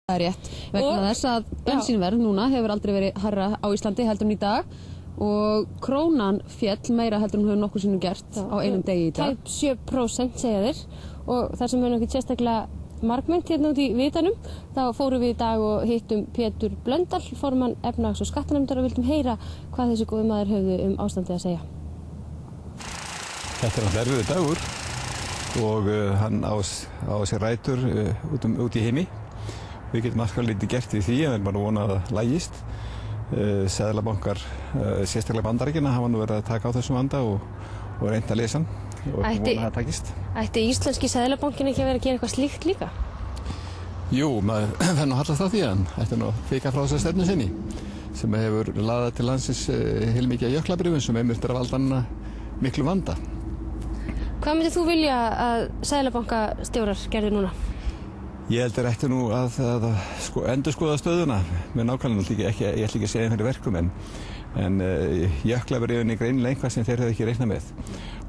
Það er rétt, vegna þess að bensínverð núna hefur aldrei verið hærra á Íslandi heldur en í dag og krónan féll meira heldur en hún hefur nokkuð sinnum gert á einum degi í dag. Tæp 7% segja þeir og þar sem við ekki sérstaklega margmennt hérna út í vitanum, þá fórum við í dag og hittum Pétur Blöndal, formann efnahags- og skattanefndar og vildum heyra hvað þessi góði maður höfðu ástandið að segja. Þetta er erfiður dagur og hann á sér rætur út í heimi. Við getum alltaf lítið gert í því en við erum bara vonað að það lægist. Seðlabankar, sérstaklega Bandaríkjanna, hafa nú verið að taka á þessum vanda og reynt að lesa hann og vonað að það takist. Ætti íslenski Seðlabankin ekki að vera að gera eitthvað slíkt líka? Jú, maður verður nú hallast á því að hann ætti nú að fika frá þessar stefnu sinni sem hefur laðað til landsins heilmikið af jöklabrifum sem einmitt er að valda hann miklu vanda. Hvað myndir þú vilja að seðlabankastjórar gerðu núna? Ég held að ætti nú að endurskoða stöðuna með nákvæmlega, ég ætla ekki að segja fyrir verkum en jöklabrifin er greinilega einhvað sem þeir hefðu ekki reiknað með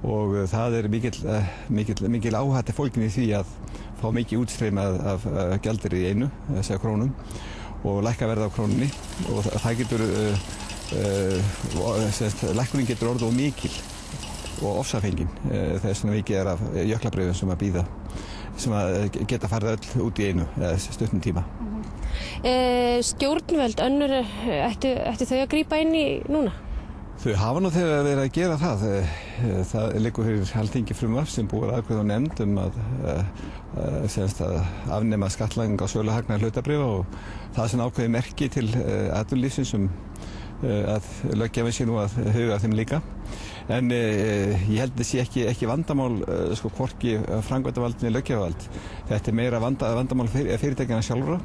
og það er mikil áhætta fólkin í því að fá mikið útstreymi af gjaldeyri í einu, þess að krónum og lækka verð á krónunni og það getur, lækkunin getur orðið of mikil og ofsafengin þegar svona mikið er af jöklabrifum sem að bíða sem að geta farið öll út í einu eða stuttum tíma. Stjórnvöld, önnur, ættu þau að grípa inn í núna? Þau hafa nú þegar verið að gera það. Það liggur fyrir Alþingi frumvarp sem búið að afgreiða á nefnd að afnema skattlagning á söluhagnaði hlutabréfa og það er svona ákveðið merki til atvinnulífsins að löggjafinn sé nú að huga þeim líka. En ég held að það sé ekki vandamál hvorki framkvæmdavald né löggjafavald. Þetta er meira vandamál fyrirtækjanna sjálfra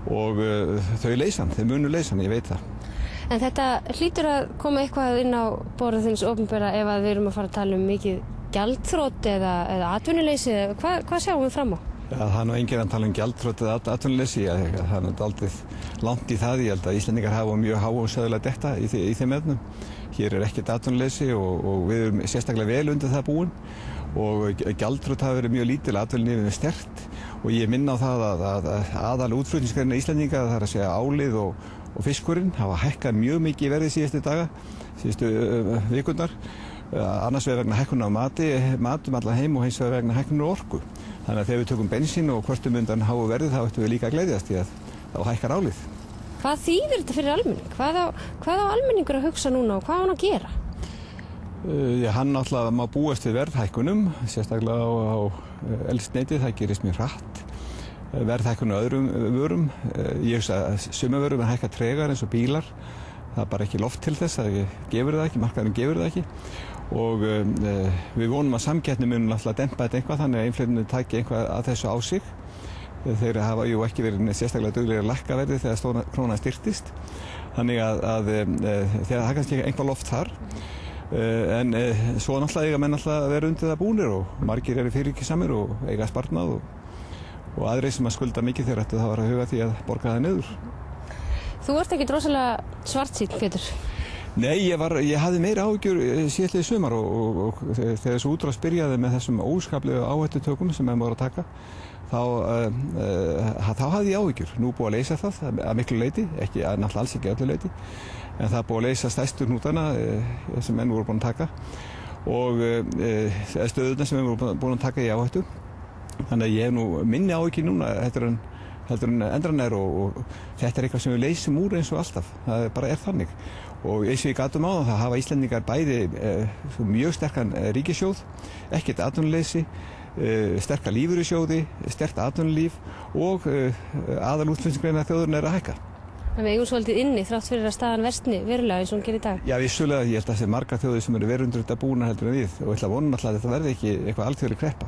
og þau leysa hann, þau munu leysa hann, ég veit það. En þetta hlýtur að koma eitthvað inn á borðið þins opinbera ef að við erum að fara að tala um mikið gjaldþrot eða atvinnuleysi. Hvað sjáum við fram á? Ja, það er nú enginn að tala um gjaldþrot eða atvinnuleysi. Það er aldrei langt í það. Ég held að Íslendingar hafa mjög háa og sögulega detta í þeim efnum. Hér er ekkert atvinnuleysi og við erum sérstaklega vel undir það búin og gjaldþrot hafa verið mjög lítil, atvinnulífið er sterkt og ég minna á það að aðal útflutningsgreinar Íslendinga, það er að segja álið og fiskurinn hafa hækkað mjög mikið í verði síðustu vikurnar, annars vegar vegna hækkunar á matum allan heim og hins vegar vegna hækkunar á orku. Þannig að þegar við tökum bensín og kvörtum undan háu verði þá ættum við líka að gleðjast því að þá hækkar álið. Hvað þýðir þetta fyrir almenning? Hvað á almenningur að hugsa núna og hvað á hann að gera? Hann náttúrulega má búast við verðhækkunum, sérstaklega á eldsneyti, það gerist mjög hratt. Verðhækkun á öðrum vörum, ég hugsa að sumar vörum er hækkað tregar eins og bílar. Það er bara ekki loft til þess, það gefur það ekki, markaðurinn gefur það ekki. Og við vonum að samkeppni mun náttúrulega dempa þetta eitthvað, þannig að innflytjendur taki eitthvað að þessu á sig. Þeir hafa jú ekki verið sérstaklega duglegir að lækka verðið þegar krónan styrktist. Þannig að það er kannski einhvað loft þar. En svo náttúrulega eiga menn alltaf að vera undir það búnir og margir eru fyrirtækjasamir og eiga sparnað og aðrir sem að skulda mikið þeir ættu þá að huga því að borga það niður. Þú ert ekki rosalega svartsýnn, Pétur. Nei, ég hafði meira áhyggjur síðastliðið sumar og þegar þessu útrás byrjaði með þessum óskaplegu áhættutökum sem menn voru að taka þá hafði ég áhyggjur. Nú búið að leysa það að miklu leyti, náttúrulega alls ekki öllu leyti, en það búið að leysa stærstu hnútana sem menn voru búin að taka og stöðuna sem menn voru búin að taka í áhættu. Þannig að ég hef nú minni áhyggjur núna heldur en endranær og þetta er eitthvað sem við leysum úr eins og alltaf. Það bara er þannig. Og eins og ég gat á það hafa Íslendingar bæði mjög sterkan ríkissjóð, ekkert atvinnuleysi, sterka lífeyrissjóði, sterkt atvinnulíf og aðal útflutningsgreinar þjóðarinnar er að hækka. En við eigum svolítið inni þrátt fyrir að staðan versni verulega eins og hún gerir í dag. Já, vissulega, ég held að það sé margar þjóðir sem eru verið undir þetta búnar heldur en við og ég ætla að vona alltaf að þetta verði ekki eitthvað alþjóðleg kreppa.